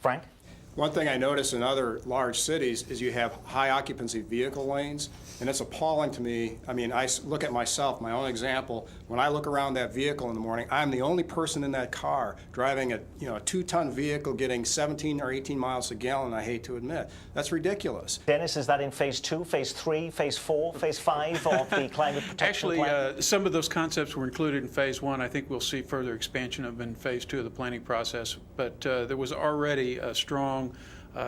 Frank? One thing I notice in other large cities is you have high occupancy vehicle lanes, and it's appalling to me. I mean, I look at myself, my own example. When I look around that vehicle in the morning, I'm the only person in that car driving a 2-ton vehicle getting 17 or 18 miles a gallon, I hate to admit. That's ridiculous. Dennis, is that in phase 2, phase 3, phase 4, phase 5 of the climate protection plan? Actually, some of those concepts were included in phase 1. I think we'll see further expansion of them in phase 2 of the planning process. But there was already a strong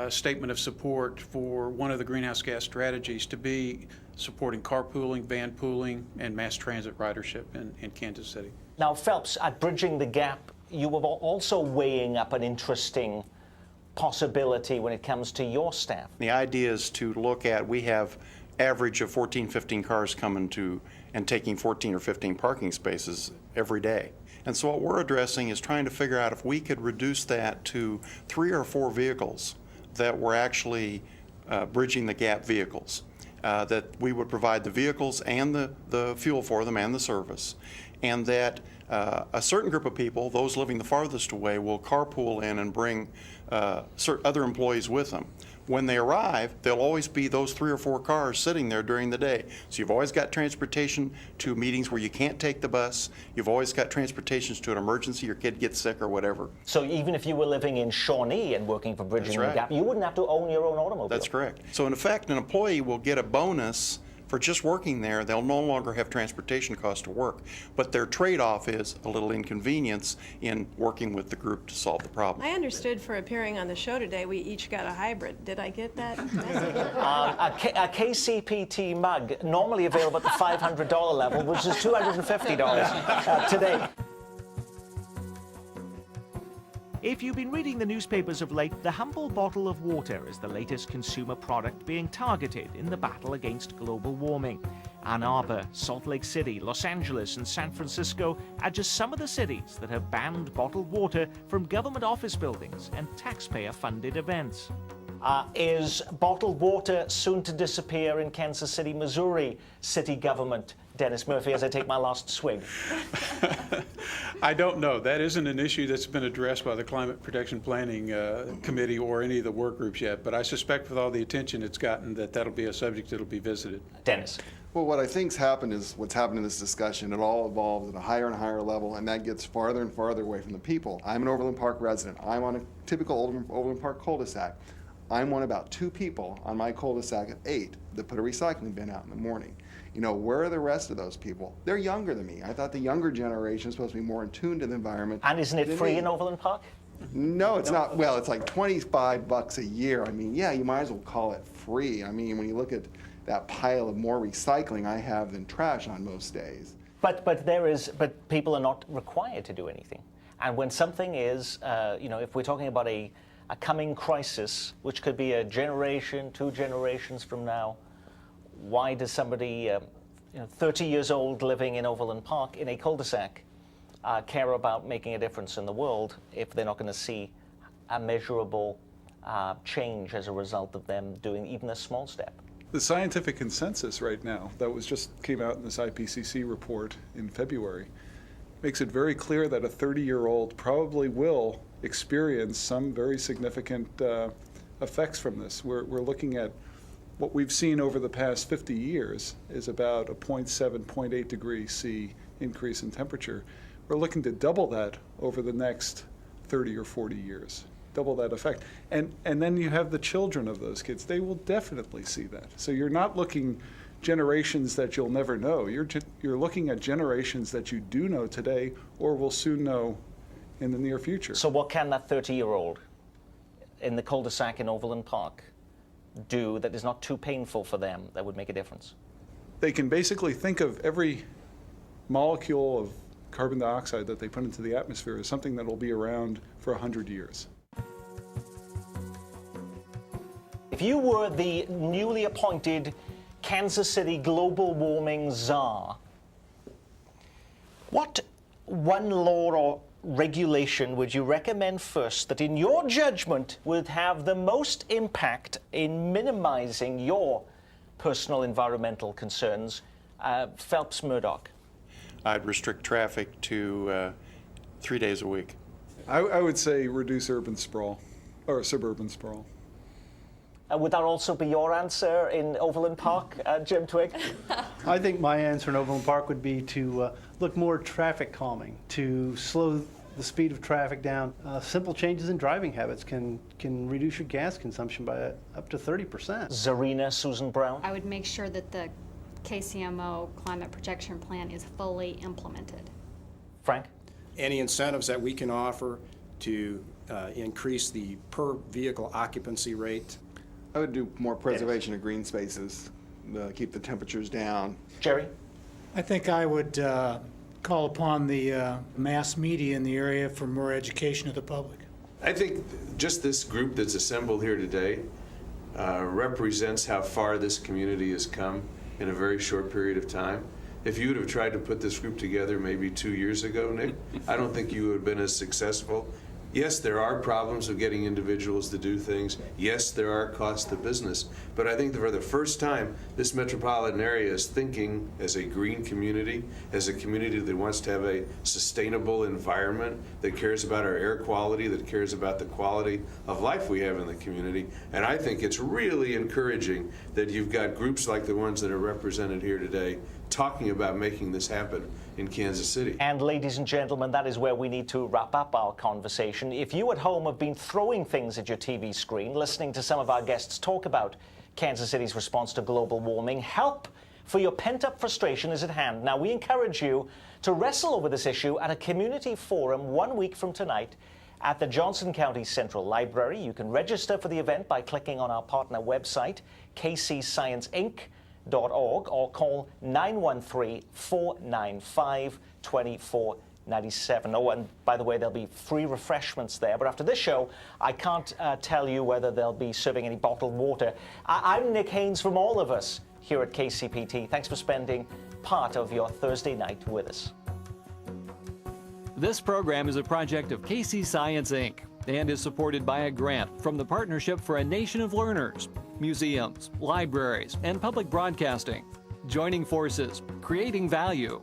statement of support for one of the greenhouse gas strategies to be supporting carpooling, van pooling, and mass transit ridership in Kansas City. Now, Phelps, at Bridging the Gap, you were also weighing up an interesting possibility when it comes to your staff. The idea is to look at, we have average of 14, 15 cars coming to and taking 14 or 15 parking spaces every day. And so what we're addressing is trying to figure out if we could reduce that to 3 or 4 vehicles that were actually bridging the gap vehicles, that we would provide the vehicles and the fuel for them and the service, and that a certain group of people, those living the farthest away, will carpool in and bring other employees with them. When they arrive, there'll always be those 3 or 4 cars sitting there during the day. So you've always got transportation to meetings where you can't take the bus. You've always got transportations to an emergency, your kid gets sick or whatever. So even if you were living in Shawnee and working for Bridging the Gap, you wouldn't have to own your own automobile. That's correct. So in effect, an employee will get a bonus for just working there. They'll no longer have transportation costs to work, but their trade-off is a little inconvenience in working with the group to solve the problem. I understood for appearing on the show today, we each got a hybrid. Did I get that message? A KCPT mug, normally available at the $500 level, which is $250 today. If you've been reading the newspapers of late, the humble bottle of water is the latest consumer product being targeted in the battle against global warming. Ann Arbor, Salt Lake City, Los Angeles and San Francisco are just some of the cities that have banned bottled water from government office buildings and taxpayer-funded events. Is bottled water soon to disappear in Kansas City, Missouri city government? Dennis Murphy, as I take my last swig. I don't know. That isn't an issue that's been addressed by the Climate Protection Planning Committee or any of the work groups yet, but I suspect with all the attention it's gotten that that'll be a subject that'll be visited. Dennis. Well, what I think's happened is what's happened in this discussion, it all evolves at a higher and higher level, and that gets farther and farther away from the people. I'm an Overland Park resident. I'm on a typical Overland Park cul-de-sac. I'm one of about 2 people on my cul-de-sac of 8 that put a recycling bin out in the morning. You know, where are the rest of those people? They're younger than me. I thought the younger generation is supposed to be more in tune to the environment. And isn't it free in Overland Park? No, it's not. Well, it's like $25 a year. I mean, yeah, you might as well call it free. I mean, when you look at that pile of more recycling I have than trash on most days. But people are not required to do anything. And when something is, if we're talking about a coming crisis, which could be a generation, 2 generations from now, why does somebody 30 years old living in Overland Park in a cul-de-sac care about making a difference in the world if they're not going to see a measurable change as a result of them doing even a small step? The scientific consensus right now that came out in this IPCC report in February makes it very clear that a 30-year-old probably will experience some very significant effects from this. We're looking at what we've seen over the past 50 years is about a 0.7, 0.8 degrees C increase in temperature. We're looking to double that over the next 30 or 40 years, double that effect. And then you have the children of those kids. They will definitely see that. So you're not looking generations that you'll never know. You're looking at generations that you do know today or will soon know in the near future. So what can that 30-year-old in the cul-de-sac in Overland Park do that is not too painful for them that would make a difference? They can basically think of every molecule of carbon dioxide that they put into the atmosphere as something that will be around for 100 years. If you were the newly appointed Kansas City global warming czar, what one law or regulation would you recommend first that in your judgment would have the most impact in minimizing your personal environmental concerns? Phelps Murdoch. I'd restrict traffic to 3 days a week. I would say reduce urban sprawl. Or suburban sprawl. Would that also be your answer in Overland Park, Jim Twigg? I think my answer in Overland Park would be to look more traffic calming, to slow the speed of traffic down. Simple changes in driving habits can reduce your gas consumption by up to 30%. Zarina, Susan Brown? I would make sure that the KCMO climate protection plan is fully implemented. Frank? Any incentives that we can offer to increase the per vehicle occupancy rate. I would do more preservation of green spaces, keep the temperatures down. Jerry? I think I would call upon the mass media in the area for more education of the public. I think just this group that's assembled here today represents how far this community has come in a very short period of time. If you would have tried to put this group together maybe 2 years ago, Nick, I don't think you would have been as successful. Yes, there are problems of getting individuals to do things. Yes, there are costs to business. But I think that for the first time, this metropolitan area is thinking as a green community, as a community that wants to have a sustainable environment, that cares about our air quality, that cares about the quality of life we have in the community. And I think it's really encouraging that you've got groups like the ones that are represented here today talking about making this happen in Kansas City. And ladies and gentlemen, that is where we need to wrap up our conversation. If you at home have been throwing things at your TV screen, listening to some of our guests talk about Kansas City's response to global warming, help for your pent-up frustration is at hand. Now, we encourage you to wrestle over this issue at a community forum 1 week from tonight at the Johnson County Central Library. You can register for the event by clicking on our partner website, kcscienceinc.org, or call 913-495-2497. Oh, and by the way, there'll be free refreshments there. But after this show, I can't tell you whether they'll be serving any bottled water. I'm Nick Haines from all of us here at KCPT. Thanks for spending part of your Thursday night with us. This program is a project of KC Science, Inc. and is supported by a grant from the Partnership for a Nation of Learners, museums, libraries, and public broadcasting. Joining forces, creating value.